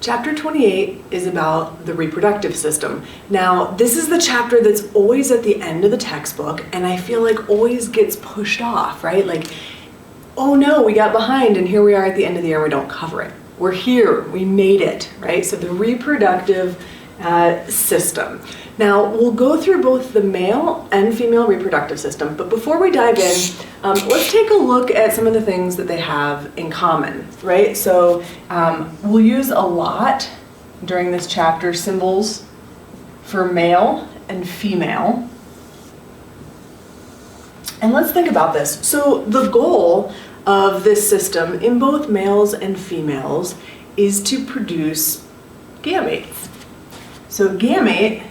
Chapter 28 is about the reproductive system. Now, this is the chapter that's always at the end of the textbook, and I feel like always gets pushed off, right? Like, oh no, we got behind, and here we are at the end of the year and we don't cover it. We're here, we made it, right? So the reproductive system. Now, we'll go through both the male and female reproductive system, but before we dive in, let's take a look at some of the things that they have in common, right? So we'll use a lot during this chapter symbols for male and female. And let's think about this. So the goal of this system in both males and females is to produce gametes. So gamete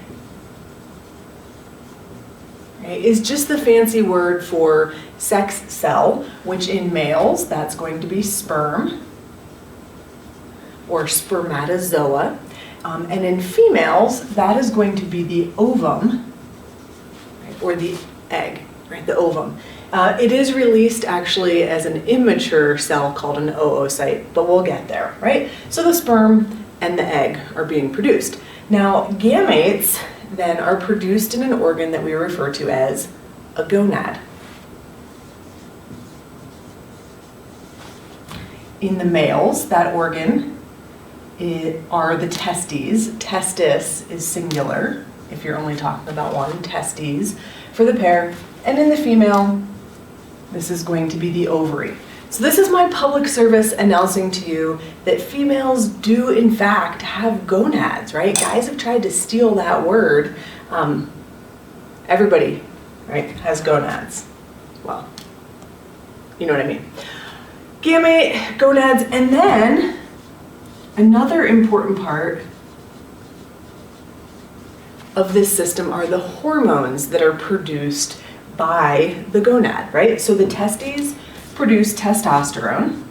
is just the fancy word for sex cell, which in males, that's going to be sperm or spermatozoa. And in females, that is going to be the ovum, right, or the egg, right, the ovum. It is released actually as an immature cell called an oocyte, but we'll get there, right? So the sperm and the egg are being produced. Now, gametes then are produced in an organ that we refer to as a gonad. In the males, that organ are the testes. Testis is singular, if you're only talking about one, testes for the pair. And in the female, this is going to be the ovary. So this is my public service announcing to you that females do in fact have gonads, right? Guys have tried to steal that word. Everybody, right, has gonads. Well, you know what I mean. Gamete, gonads, and then another important part of this system are the hormones that are produced by the gonad, right? So the testes produce testosterone,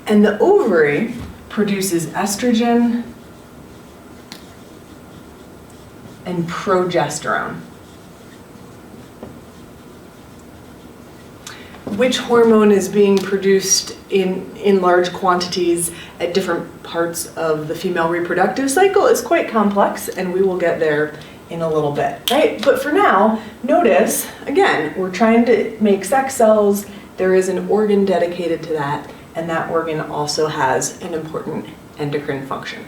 and the ovary produces estrogen and progesterone. Which hormone is being produced in large quantities at different parts of the female reproductive cycle is quite complex, and we will get there in a little bit, right? But for now, notice, again, we're trying to make sex cells. There is an organ dedicated to that, and that organ also has an important endocrine function.